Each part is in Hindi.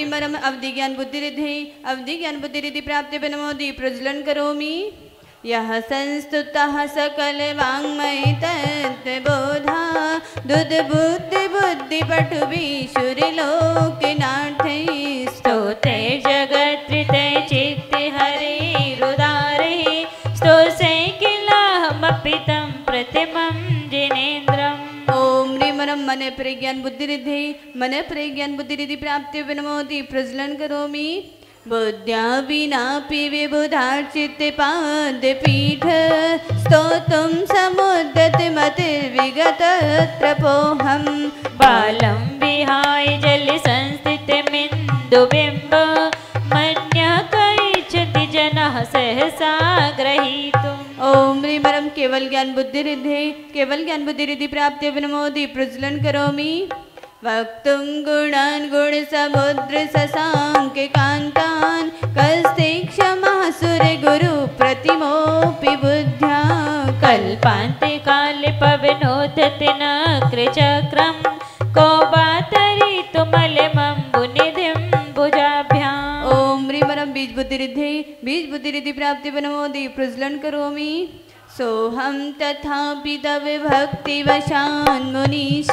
मृमरम अवधि ज्ञान बुद्धिरिधि प्राप्ति नमोदि प्रज्वलन करोमि। यह संस्तुतः सकल वाङ्मय तत्त्वबोधा दुद बुद्धि बुद्धि पटु विशुरलोकनाथै स्तोत्रे जगत्कृते चित्ते हरिरुदारे स्तोत्रे किलाहमपि तं प्रतिमं जिनेन्द्रम्। ओम नृमरम मन प्रज्ञान बुद्धिरिधि प्राप्ति नमोदि प्रज्वलन करोमि। बुद्ध्या विनापि विबुधार्चिते पादपीठ स्तोतुं समुद्यतिमतिर्विगतत्रपोऽहं बालं विहाय जलसंस्थितमिन्दुबिम्ब मन्यः कैच्छति जनः सहसा ग्रहीतुम्। ओम नृमरम केवल ज्ञान बुद्धिरिधि प्राप्ति नमोदि प्रज्वलन करोमि। वक्तुं गुणान् गुणसमुद्र शशाङ्के कान्तान् कस्तीक्षमः सुरगुरु प्रतिमोऽपि बुद्ध्या कल्पान्ते काले पवनोदति नक्रचक्रं को वातरितुमलमम्बुनिधिं भुजाभ्याम्। ओम नृमरम बीज बुद्धिरिधि प्राप्ति नमोदि प्रज्वलन करोमि। सोहम तथापि तव भक्तिवशान् मुनीश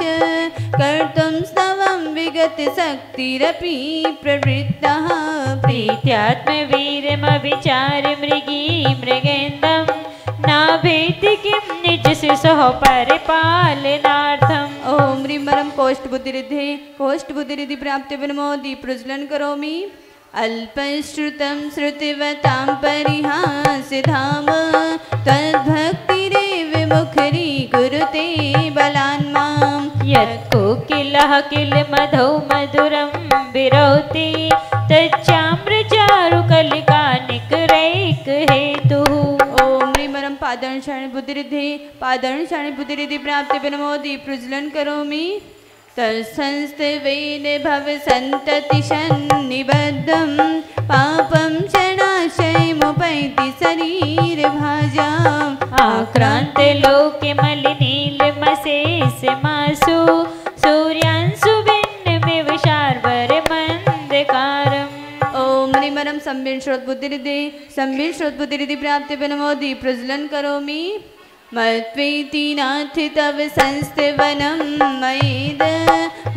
कर्तुं स्तवं विगत शक्तिरपि प्रवृत्तः प्रीत्यात्मवीर्यमविचार मृगी मृगेन्दं नाभेति किं निज शिशोः परिपालनार्थम्। ओम नृमरम कोष्ठ बुद्धिरिधि प्राप्ति नमोदि प्रज्वलन करोमि। अल्पश्रुतं श्रुतिवतां परिहासिधाम तद्भक्तिरेव मुखरी कुरुते बलान् मां यत्कोकिलः किल मधौ मधुरं विरोति तच्चाम्रचारुकलिकानिकरैक हेतुः। ओम नृमरम पादर्शाणि बुद्धिरिधि प्राप्ति नमोदि प्रज्वलन करोमि। तत्संस्तवेन भव सन्तति सन्निबद्धं पापं शनाशयमुपैति शरीरभाजाम् आक्रान्ते लोके मलिनीलमशेषमासु सूर्यांशु भिन्नमिव शार्वर्यमन्धकारम्। ओम नृमरम सम्बिन श्रोत बुद्धिरिधि प्राप्ति नमोदि प्रज्वलन करोमि। मत्वेति नाथ तव संस्तवनं मयेद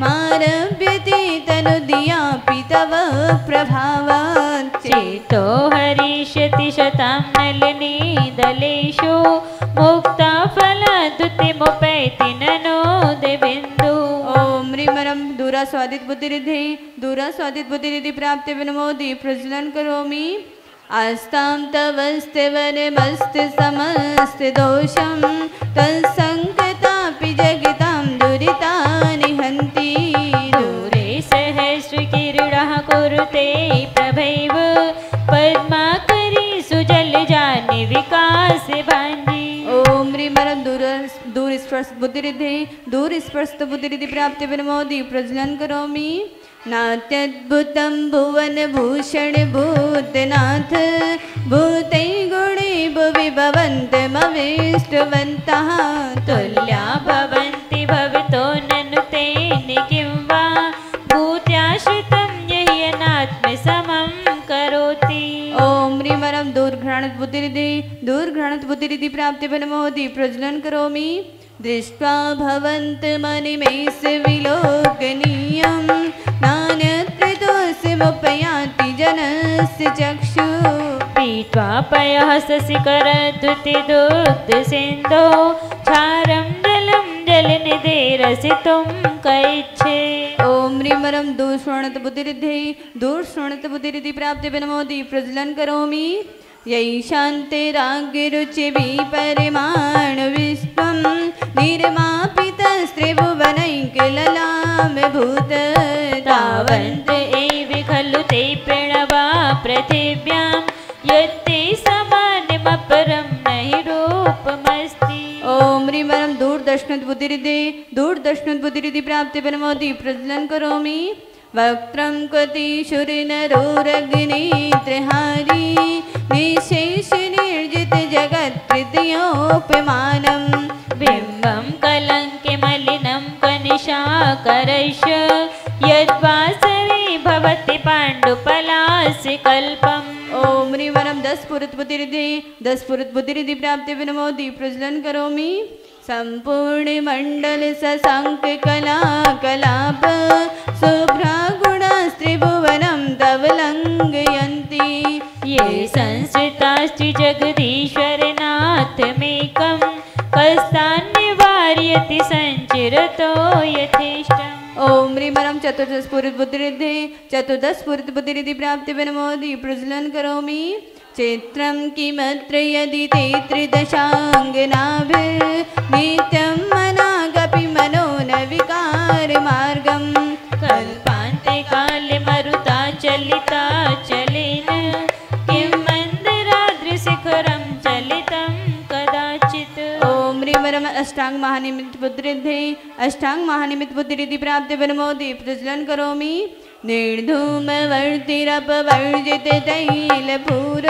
मारभ्यते तनुदियापि तव प्रभावात् चेतो हरिष्यति शतां नलिनीदलेषु मुक्ता फलद्युतिमुपैति ननोदबिन्दु। ओम नृमरम दूरास्वादित बुद्धिरिधि प्राप्ति नमोदि प्रज्वलन करोमि। आस्तां तवस्तेवनमस्ति समस्ति दोषं तत्सङ्कतापि जगतां दुरितानि हन्ति दूरे सहस्रकिरणः कुरुते प्रभैव पद्माकरी सुजलजानि विकासे भान्ति। ओम नृमरम दूरस्पर्श बुद्धिरिधि प्राप्ति नमोदि प्रज्वलन करोमि। नात्यद्भुतं भुवन भूषण भूतनाथ भूतै गुणे भुवि भवन्तमविष्टवन्तः तुल्या भवन्ति भवतो ननु तेन किं वा भूत्याश्रितं यह्यनात्मसमं करोति। ओम नृमरम दूरघ्राणत बुद्धिरिधि प्राप्ति नमोदि प्रज्वलन करोमि। दृष्ट्वा भवन्तमनिमेष विलोकनीयं नान्यत्र दोषमुपयाति जनस्य चक्षु पीत्वा पयः शशिकरद्युतिदुग्धसिन्धो क्षारं जलं जलनिधिरसितुं कैच्छे। ओम नृमरम दूरश्रवणत बुद्धिरिधि प्राप्ति नमोदि प्रज्वलन करोमि। यैशान्तिराग्निरुचिभिः परिमाणविश्वं निर्मापितस्त्रिभुवनैकललामभूत तावन्त एव खलु ते प्रणवा पृथिव्यां यत्ते समानमपरं नहि रूपमस्ति। ओम नृमरम दूरदर्शनत बुद्धिरिधि प्राप्ति नमोदि प्रज्वलन करोमि। वक्त्रं क्वतिशुरनरोरग्नेत्रहारी निशेष निर्जित जगत्कृतयोपमानं बिम्बं कलङ्के मलिनं कनिशाकरैष यद्वासरे भवति पाण्डुपलास्य कल्पम् ओम ह्रीं 10 स्फुरद्बुद्धिरिद्धि प्राप्ति विनमोदि प्रज्वलन करोमि संपूर्ण मंडल सशंक कला कलाप शुभ्रा गुणास्त्रिभुवनं तव लंघयन्ति ये संस्कृतास्ति जगदीश्वरनाथमेकं कस्तान् निवारयति संचिरतो यथेष्टम् ओम ह्रीं 14 स्फुरद्बुद्धिरिद्धि प्राप्ति विनमोदि प्रज्वलन करोमि चित्रं किमत्र यदि ते त्रिदशाङ्गनाभिर्नित्यं मनागपि मनो न विकारमार्गं कल्पान्ते काले मरुता चलिता चलेन किं मन्दराद्रिशिखरं चलितं कदाचित् ओम ह्रीं अष्टांग महानिमित्त बुद्धिरिद्धि प्राप्ति विनमोदि प्रज्वलन करोमि निर्धूमवर्तिरपवर्जित तैलपूर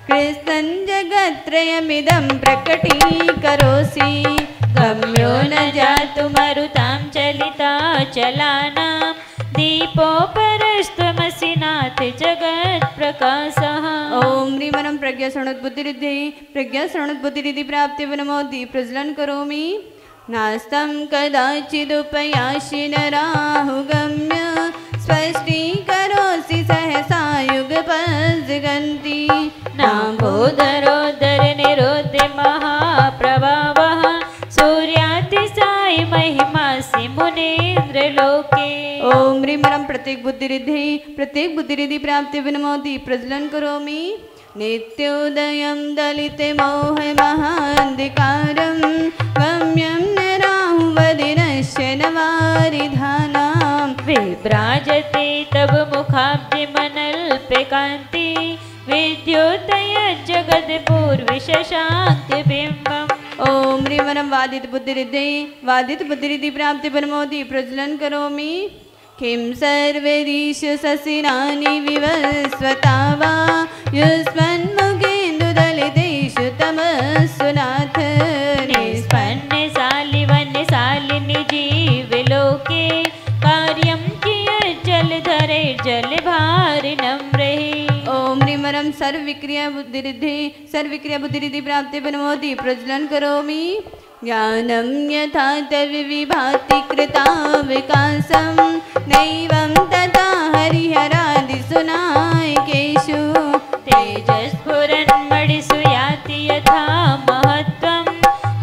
कृष्णं जगत्त्रयमिदं प्रकटीकरोषि गम्यो न जातु मरुतां चलिता चलानां दीपोपरस्त्वमसि नाथ जगत्प्रकाशः ओम ह्रीं प्रज्ञाश्रवणोद्बुद्धिरिद्धि प्राप्ति विनमोदि प्रज्वलन करोमि नास्तं कदाचिदुपयासि नराहुगम्य स्पष्टीकरोषि सहसा युगपज्जगन्ति नाम्भोदरोदर निरोध्य महाप्रभावः सूर्यातिशायि महिमासि मुनीन्द्रलोके ओम ह्रीं प्रत्येक बुद्धिरिद्धि प्राप्ति विनमोदि प्रज्वलन करोमि नित्योदयं दलितमोहमहान्धिकारं गम्यं न राहुवदिनश्य नवारिधानां विभ्राजते तव मुखाब्जमनल्पकान्ति विद्योतय जगद्पूर्विशशान्तिबिम्बम् ओम ह्रीं वादितबुद्धिरिद्धि प्राप्ति विनमोदि प्रज्वलन करोमि किं सर्वरीषु ससिनानि विवस्वता वा युष्मन्मुखेन्दुदलितेषु तमस्सु नाथ निष्पन्नशालिवन्यशालिनि जीवलोके कार्यं कियत् जलधरे जलभारिणं रहि ओम ह्रीं सर्वक्रिया बुद्धिरिद्धि प्राप्ति विनमोदि प्रज्वलन करोमि ज्ञानं यथा तविभाति कृता विकासं नैवं तथा हरिहरादिषु नायकेषु तेजस्फुरन्मणिषु याति यथा महत्त्वं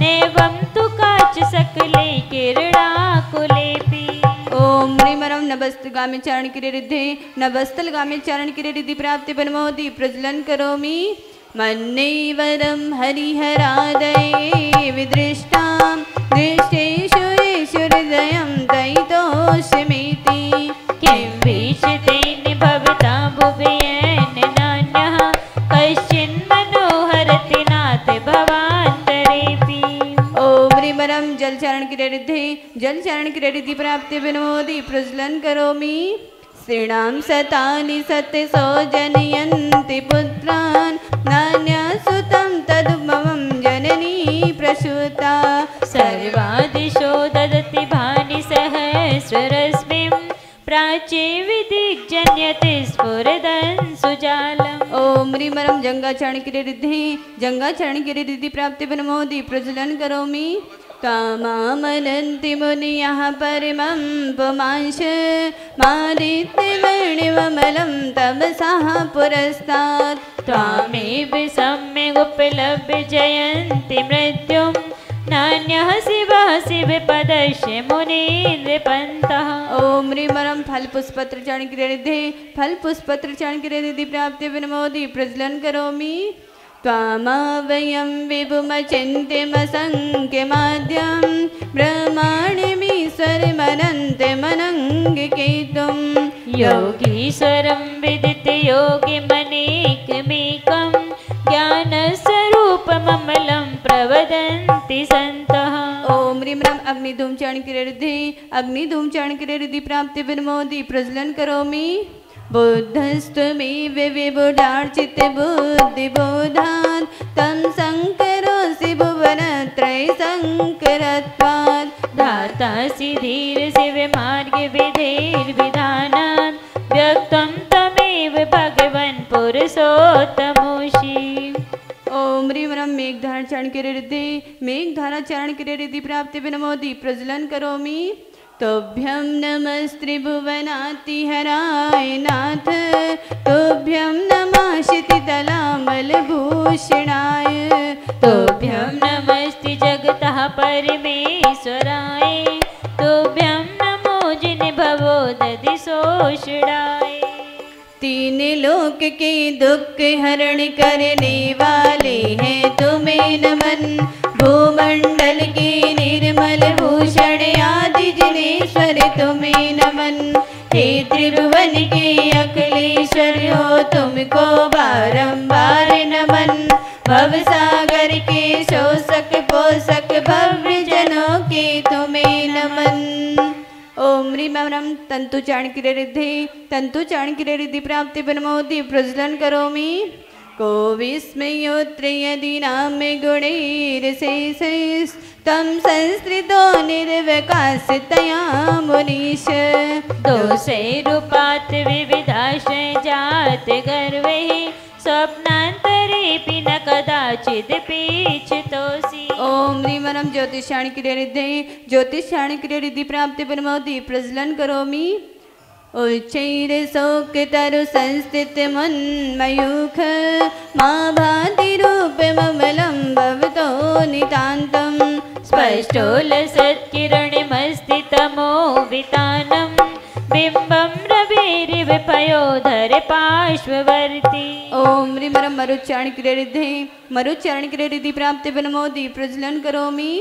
नैवं तु काच सकले किरणाकुलेऽपि ओम ह्रीं नभस्तगामी चरण किरीरिद्धि प्राप्ति विनमोदि प्रज्वलन करोमि मन्नैवरं हरिहरादये विदृष्टां दृष्टेषु येषु हृदयं दयितोषमीति किं वीक्षितेन भवता भुवयेन नान्यः कश्चिन्मनोहरति नाथ भवान्तरेऽपि ओम ह्रीं जलचरण किरीरिद्धि प्राप्ति विनमोदि प्रज्वलन करोमि श्रीणां सतानि सत्यसो जनयन्ति पुत्रान् नान्यसुतं तदुपमं जननी प्रसूता सर्वादिशो ददति भानि सहस्ररश्मिं प्राचे विदिग्जन्यते स्फुरदन् सुजालम् ओम ह्रीं जंगाचरण किरीरिद्धि प्राप्ति विनमोदि प्रज्वलन करोमि तामामनन्ति मुनियः परमं पुमांश मादित्यवर्णिममलं तमसः पुरस्तात् त्वामेव सम्यगुपलभ्य जयन्ति मृत्युं नान्यः शिवः शिवपदस्य मुनीन्द्रपन्तः ओम ह्रीं फलपुष्पत्र चरण किरीरिद्धि प्राप्ति विनमोदि प्रज्वलन करोमि त्वामावयं विभुमचिन्त्यमसङ्ख्यमाद्यं ब्रह्माण्डमीश्वरमनन्तमनङ्गीकेतुं योगीश्वरं विदितयोगिमनेकमेकं ज्ञानस्वरूपममलं प्रवदन्ति सन्तः ओम ह्रीं अग्निधूम चरण किरीरिद्धि प्राप्ति विनमोदि प्रज्वलन करोमि बुद्धस्त्वमेव विबुधार्चित बुद्धिबोधात् तं शङ्करोऽसि भुवनत्रयशङ्करत्वात् दातासि धीर शिवमार्गविधेर्विधाना मेघधारा चरण के रिद्धि मेघधारा चरण के रिद्धि प्राप्ति विनमोदि प्रज्वलन करोमि। तोभ्यं नमस्त्रिभुवनातिहराय नाथ तोभ्यं नमः क्षितितलामलभूषणाय तोभ्यं नमस्ते जगतः परमेश्वराय तोभ्यं नमो जिनभवोदधिशोषणाय। तीन लोक के दुख हरण करने वाले हैं तुम्हें नमन भूमंडल के निर्मल भूषण आदि जिनेश्वर तुम्हें नमन। हे त्रिभुवन के अखिलेश्वर हो तुमको बारंबार नमन। भवसागर के शोषक पोषक भव्य जनों के तुम्हें नमन। ओम ह्रीं रम तंतु चाणक्य रिद्धि तंतु चाणक्य रिद्धि प्राप्ति बनमोदि प्रज्वलन करोमि। को विस्मयोत्र यदि नाम गुणैर्शेषैः तं संस्कृतो निर्वकाशतया मुनीश। दोषैरुपात् विविधाश्रय जात गर्वैः स्वप्नान्तरेऽपि न कदाचिदपि चितोऽसि। ओम ह्रीं रम ज्योतिषाणक्य रिद्धि ज्योतिषाणक्य रिद्धि प्राप्ति बनमोदि प्रज्वलन करोमि। उच्चैर शोक तरु संस्थित मन्मयूख मा भाति रूपममलं भवतो नितान्तं। स्पष्टोलसत्किरणमस्तितमो वितानं बिम्बं रविरिव पयोधर पार्श्ववर्ती। ओम ह्रीं रं मरुच्चारणक्य रिद्धि प्राप्ति बनमोदि प्रज्वलन करोमि।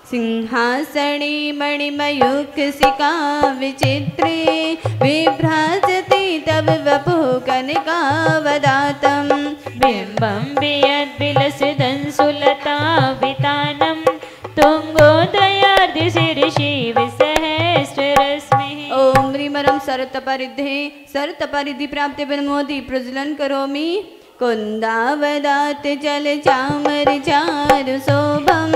सिंहासने मणिमयूखसिका विचित्रे विभ्राजते तव वपुः कनकावदातं। बिम्बं वियद्विलसितंसुलता वितानं तुङ्गोदयार्धशीर्षि विसहस्ररश्मिः। ओम ह्रीं रं सरतपरिद्धि प्राप्ति बनमोदि प्रज्वलन करोमि। कुन्दावदात जल चामर चारु शोभं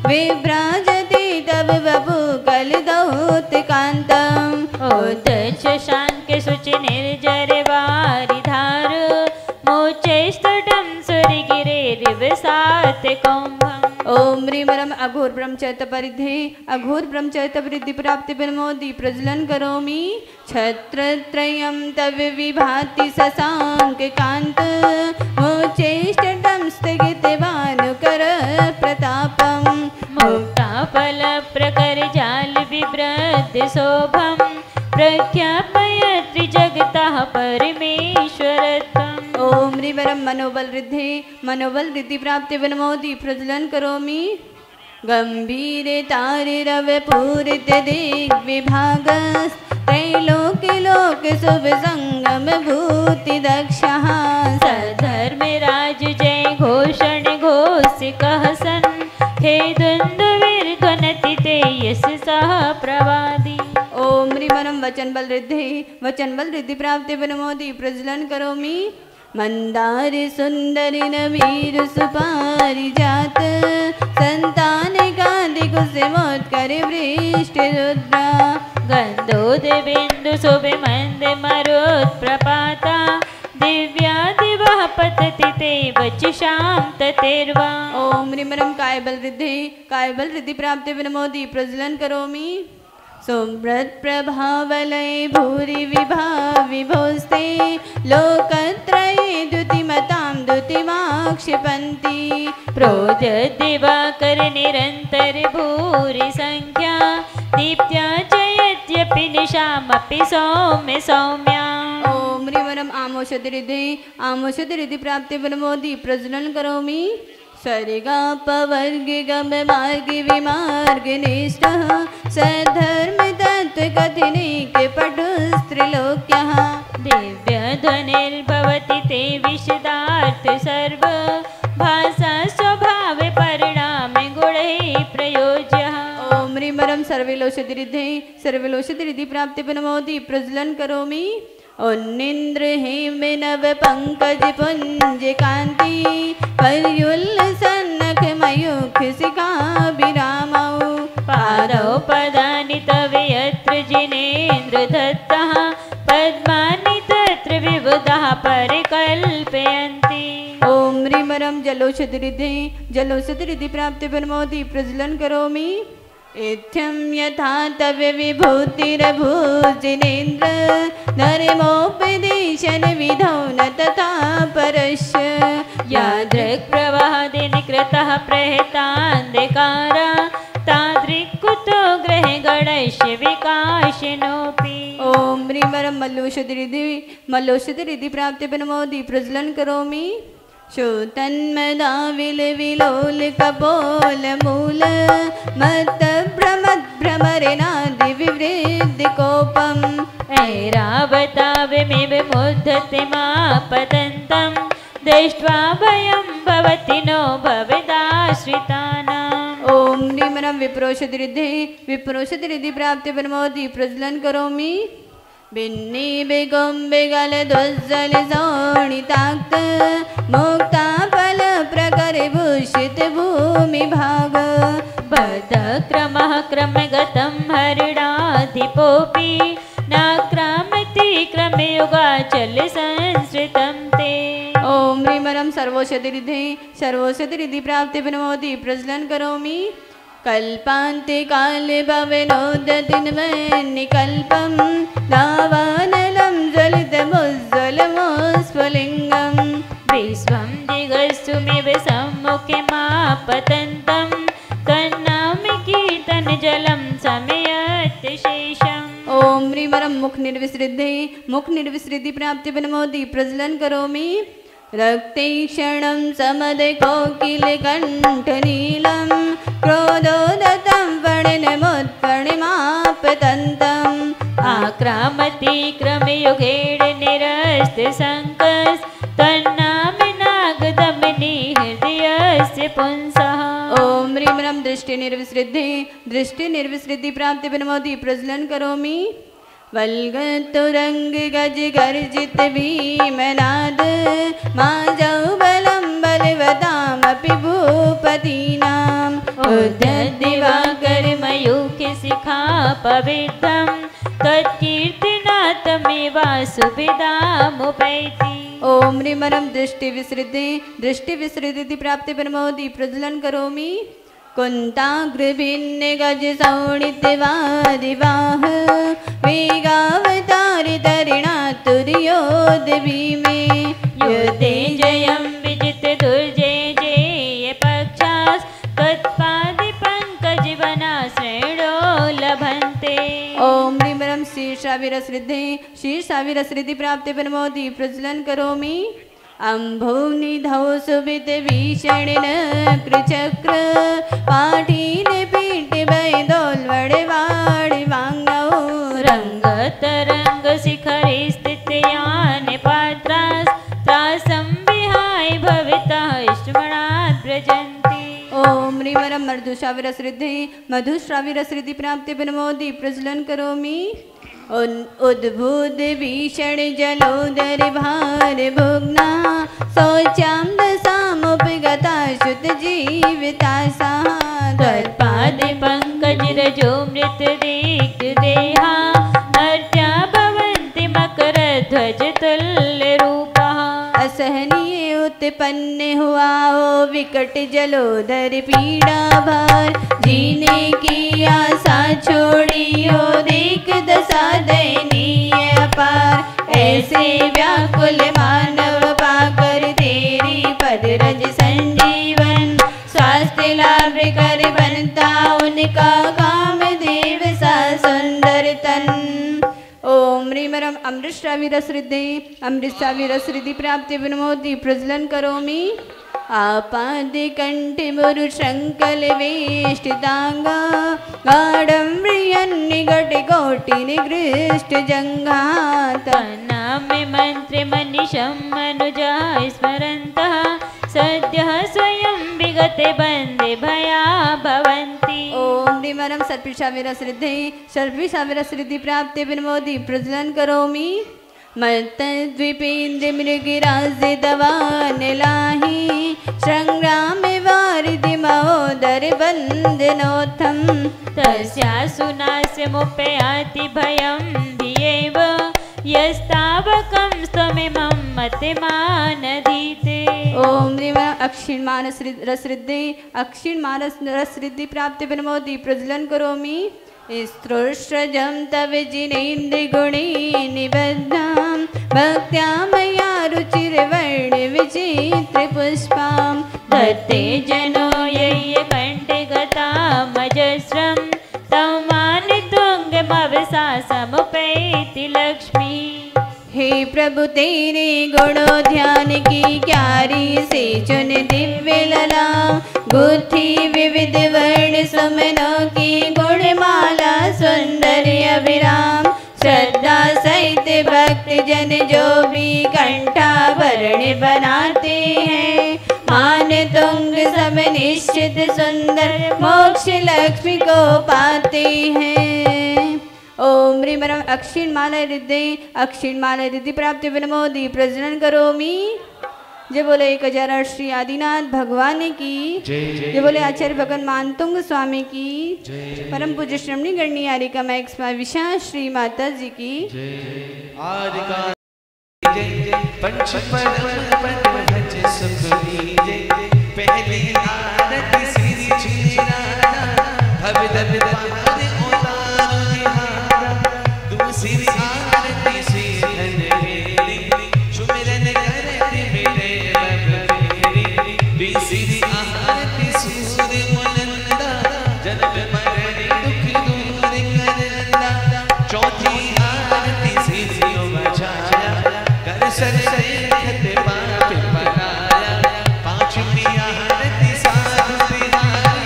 विभ्राजते तव वपु कलदौत्कान्तं। उद्धृत शाङ्के शुचि निर्जर वारिधार मोचैस्तटं सुरगिरेरिवसात् कौम्भम्। ओम ह्रीं रं अघोर ब्रह्मचर्यपरिद्धि प्राप्ति बनमोदि प्रज्वलन करोमि। छत्रत्रयं तव विभाति शशांक कांत मोचैष्टं स्थगितभानुकर प्रतापं। मुक्ताफल प्रकर जाल विवृद्ध शोभं प्रख्यापयति जगतः परमेश्वरत्वम्। ओम ह्रीं रं मनोबल रिद्धि प्राप्ति बनमोदि प्रज्वलन करोमि। गंभीर तारिरव पूरित दिग्विभाग त्रैलोक लोक शुभ संगम भूति दक्षः। सधर्म राज जय घोषण घोष कहसन हे द्वंद्वीर ध्वनति ते यश सह प्रवादी। ओम ह्रीं रं वचन बल रिद्धि प्राप्ति बनमोदि प्रज्वलन करोमि। मंदार सुंदरी नवीर सुपारिजात संतान कांति कुसुमोत्कर वृष्टि रुद्रा। गंधोद बिंदु शोभे मंद मरुत्प्रपाता दिव्या दिवः पतति ते वचसां ततेर्वा। ओम ह्रीं रं कायबल रिद्धि प्राप्ति बनमोदि प्रज्वलन करोमि। सुब्रत प्रभावलय भूरि विभोस्ते लोकत्रये द्युतिमतां द्युतिमाक्षिपन्ति। प्रोद्य दिवाकर निरन्तर भूरि संख्या दीप्त्या च यद्यपि निशामपि सौम्य सौम्या। ओम ह्रीं रं आमोषधि प्राप्ति बनमोदि प्रज्वलन करोमि। स्वर्गापवर्ग गम मार्ग विमार्ग निष्ठः सधर्म तत्व कथिनेक पटुस्त्रिलोक्यः। दिव्य ध्वनिर्भवति ते विशदार्थ सर्व भाषा स्वभाव परिणाम गुणैः प्रयोज्यः। ओम ह्रीं रं सर्वलोषधि प्राप्ति बनमोदि प्रज्वलन करोमि। उन्निन्द्र हेम नव पंकज पुंज कांति पर्युल्लसन्नख मयूख शिखा विरामौ। पादौ पदानि तव यत्र जिनेन्द्र दत्तः पद्मानि तत्र विबुधाः परिकल्पयन्ति। ओम ह्रीमरं जलोषधरिधे जलोषधरिधि प्राप्ति परमोदि प्रज्वलन करोमि इत्थं यथा तव्य विभूतिरभूजिनेन्द्र नरमोपदेशन विधौ न तथा परस्य यादृक्प्रवाहादिनिकृतः प्रहतान्धकारा तादृक्कुतो ग्रहे गणस्य विकाशिनोऽपि ओम ह्रीमरं मल्लोषधरिधि प्राप्ति परमोदि प्रज्वलन करोमि शोतन्मदाविलविलोल कपोल मूल मत्त भ्रमरेणादिविवृद्धिकोपम् ऐरावताविमिव मुद्धति मापतन्तं दृष्ट्वा भयं भवति नो भवेदाश्रितानाम् ओम ह्रीमरं विप्रोषधरिधि प्राप्ति परमोदि प्रज्वलन करोमि भिन्नी बेगम बेगल ध्वजल शोणिताक्त मुक्ता फल प्रकर भूषित भूमि भाग बद्ध क्रमः क्रमगतं हरिणाधिपोऽपि नाक्रामति क्रमयुगाचल संसृतं ते ओम ह्रीमरं सर्वोषधरिधि प्राप्ति परमोदि प्रज्वलन करोमि कल्पान्ते काले भवेनोदतिन्मन्निकल्पं दावानलं ज्वलितमुज्ज्वलमोस्फुलिङ्गं विश्वं दिगस्तुमिव सम्मुखे मापतन्तं तन्नामि कीर्तनजलं समयत्यशेषम् ओम ह्रीमरं मुख निर्विसृद्धि प्राप्ति परमोदि प्रज्वलन करोमि रक्ते क्षणं समदे कोकिलकण्ठनीलं क्रोधोदतं फणिनमुत्फणिमापतन्तम् आक्रामति क्रमयुगेण निरस्तशङ्कस् तन्नामि नागदमनि हृदयस्य पुंसः ओम ह्रीमरं दृष्टि निर्विसृद्धि प्राप्ति परमोदि प्रज्वलन करोमि वल्गतुरंग गज गर्जित भीमनाद माजौ बलं बलवतामपि भूपतीनाम् उद्धदिवाकर मयूखे शिखा पवित्रं तत्कीर्तिना तमेवासुविदामुपैति ओम ह्रीमरं दृष्टि विसृद्धि प्राप्ति परमोदि प्रज्वलन करोमि कुन्ताग्रभिन्न गज शोणितवादिवाह वेगावतारितरिणा तुर्योदभीमे युद्धे जयं विजित दुर्जय जेय पक्षास् तत्पादिपङ्कजवनाश्रयणो लभन्ते ओम ह्रीमरं शीर्षाविरसृद्धि प्राप्ति परमोदि प्रज्वलन करोमि अम्भोनिधौ सुबित भीषणिन कृचक्र पाठीन पीठ वैदोल्वड़वाड़ि वाङ्गौ रङ्गतरङ्ग शिखरे स्थितयान पात्रास् त्रासं विहाय भवितः इष्टमणात् व्रजन्ति ओम ह्रीमरं मधुश्राविरसृद्धि प्राप्ति परमोदि प्रज्वलन करोमि उद्भूत भीषण जलोदर भार भुग्ना शौचां दशामुपगता शुत जीविता सा त्वत्पाद पंकज रजो मृत दीक्त देहा नर्त्या भवन्ति मकर ध्वज तुल्य रूपः असहनीय उत्पन्न हुआ ओ विकट जलोदर पीड़ा भार जीने की आशा छोड़ी हो देख दशा दयनीय अपार ऐसे व्याकुल मानव पाकर तेरी पद रज संजीवन स्वास्थ्य लाभ कर बनता उनका काम देव सा सुंदर तन ओम ह्रीमरं अमृतश्राविरसृद्धि प्राप्ति विनोदि प्रज्वलन करोमि आपादिकण्ठे मुरुशङ्कल वेष्टिताङ्गा गाढं म्रियन्निघटिकोटिनिगृष्टजङ्घात नामे मन्त्रे मनीषं मनुजा स्मरन्तः सद्यः स्वयं विगते बन्दे भया भवन्ति ओम ह्रीमरं सर्पिषाविरसृद्धि प्राप्ति विनोदि प्रज्वलन करोमि मत्तद्वीपेन्द्र मृगिराजितवानलाहि संग्रामे वारिधि महोदर बन्धनोत्थं तस्यासु नास्यमुपयाति भयं धियेव यस्तावक व्यापकं स्तमिमं मतिमानधीते। ओम ह्रीं अक्षीण मानस रसरिद्धि अक्षीण मानस रसरिद्धि प्राप्ति विनमोदि प्रज्वलन करोमि। स्त्रोष्ट्रजं तव जिनेन्द्रगुणे निबद्धां भक्त्या मया रुचिर्वर्ण विचित्र पुष्पां दत्ते जनो यय्य कंठे गतामजस्रं तं मानितुङ्गमवसा समुपैति लक्ष्मी। हे प्रभु तेरे गुणों ध्यान की क्यारी से चुन दिव्य लला गुत्थी विविध वर्ण सुमनों की गुणमाला सुंदर अभिराम। श्रद्धा सहित भक्त जन जो भी कंठाभरण बनाते हैं मान तुंग सब निश्चित सुंदर मोक्ष लक्ष्मी को पाते हैं। ओम ह्रीं अक्षीण माला रिद्धि प्राप्ति विनमोदि प्रजनन करोमि। जय बोले 1008 श्री आदिनाथ भगवान की जय बोले आचार्य भगवान मानतुंग स्वामी की परम पूज्य श्रमणी गणनी आरिका मैक्स विशा श्री माता जी की दूसरी आरती से धन मेरी सुमिरन करते मेरे बबेरी। तीसरी आरती सूर्य मुनंदा जन्म मरण दुख दूर करंदा। चौथी आरती से जियो बचाया कर सरखत पाप बनाया। पांचवी आरती साधु बिहारी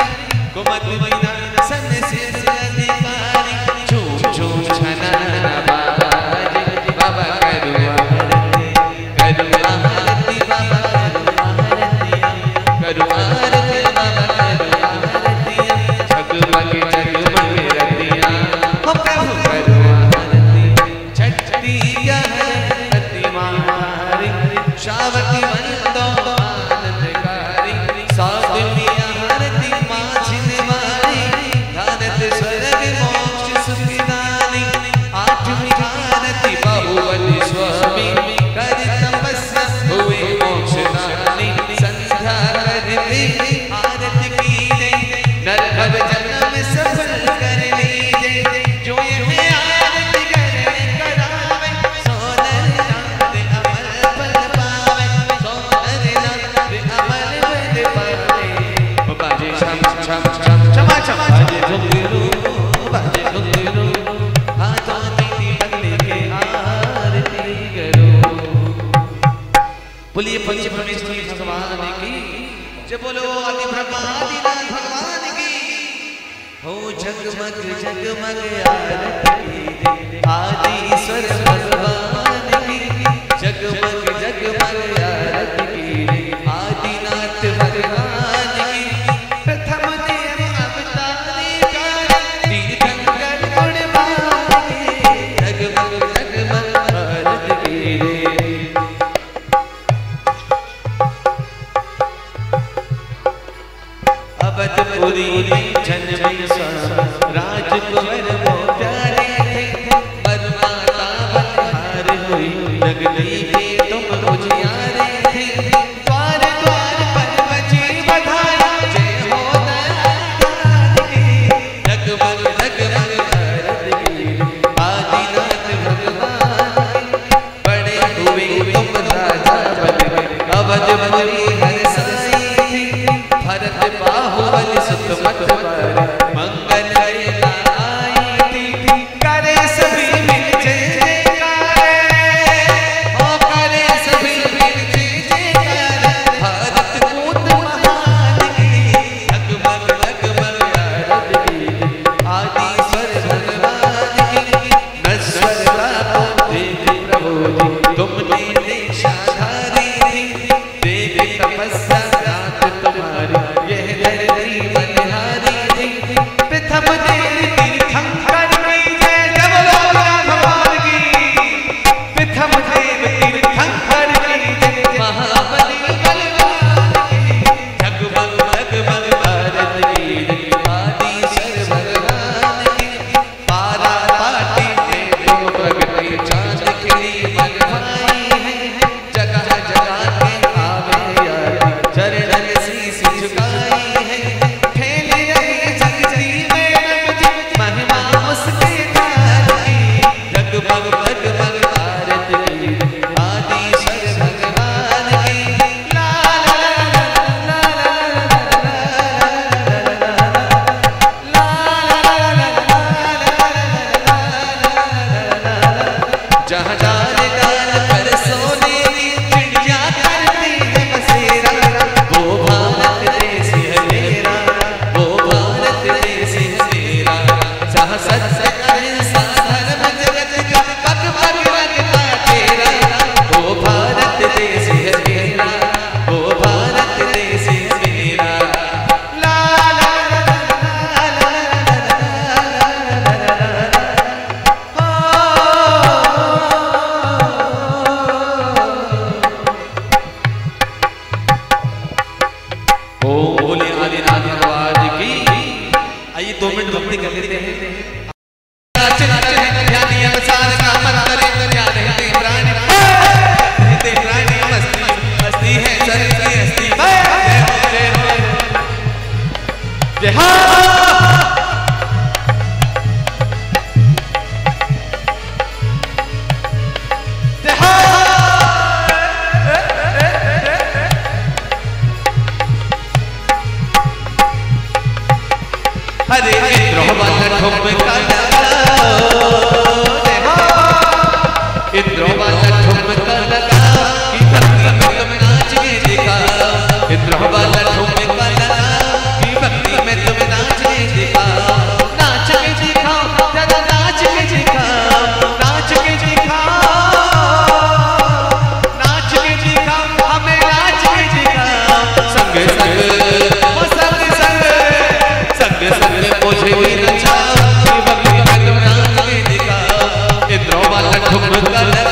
कुमत बिना सन सिर अधिकारी। झूम झूम छना बाबा करुआ आरती बाबा करुआ आरती बाबा करुआ आरती जगमग जगमग रतिया हो प्रभु करुआ आरती। छठी आरती महारी श्रावती वंदो आनंदकारी। सातवीं आरती माझी निवारी ध्यानत स्वर्ग मोक्ष सुखदानी। आठवीं आरती बाहुबली स्वामी कर तपस्या हुए मोक्षदानी। संध्या करते आरती की नर भव जन्म सफल कर लीजे। जो ये आरती करे करावे सोनर नाथ अमर पद पावे। सोनर नाथ अमर पद पावे। बाजे छम छम छम छमा छम बाजे घुंघरू बाजे घुंघरू हाथों में पगले के आरती करो। बोलिए पंच परमेश्वरी भगवान की जय बोलो आदि ब्रह्मादिनाथ भगवान की। हो जगमग जगमग आरती आदि ईश्वर भगवान की। जगमग जगमग आरती आदिनाथ भगवान की। प्रथम देव अवतारे कार तीर्थंकर गुणवान के। जगमग जगमग आरती अवधपुरी में जन्मे राजकुंवर वो प्यारे थे। परमाता बलिहार हुई नगरी के तुम उजियारे थे। द्वार द्वार पर बजी बधाई जय हो दयाल की। जगमग जगमग आरती आदिनाथ भगवान की। बड़े हुए तुम राजा बन अवधपुरी हर साई थी। भरत बाहुबली सुत मत पर मंगल लीला आई थी। करे सभी मिल जय जयकार हो करे सभी मिल जय जयकार। भारत कूट महान की जगमग जगमग आरती आदिश्वर भगवान की। नश्वर को देख प्रभु जी तुमने दीक्षाधारी थी। देख तपस्या रात तुम्हारी यह धरती बलिहारी थी। प्रथम देव तीर्थंकर की जय जय बोलो भगवान की। प्रथम देव तीर्थंकर की जय महाबली बलवान की। जगमग जगमग आरती आदिश्वर भगवान की। पारा पाटी में तुम प्रगति चांद खिली भगवान जहाँ डाल डाल पर सोने की चिड़िया करती है बसेरा, वो भारत देश है मेरा, वो भारत देश है मेरा। जहाँ सत्य अहिंसा धर्म जगत का पग पग रखता तेरा, वो भारत देश है मेरा, वो भारत देश है मेरा। ला ला ला ला ला आइए 2 मिनट भक्ति कर लेते हैं। हरे इंद्र वाला ठुमका लगाओ, इंद्र वाला ठुमका लगाओ, कि भक्ति में तुम नाच के दिखाओ। इंद्र वाला ठुमका लगाओ, कि भक्ति में तुम नाच के दिखाओ। नाच के दिखाओ, जरा नाच के दिखाओ, नाच के दिखाओ, नाच के दिखाओ, हमें नाच के दिखाओ। संग संग मुझे भी नचाओ, भक्ति में तुम नाच के दिखाओ। इंद्र वाला ठुमका लगाओ,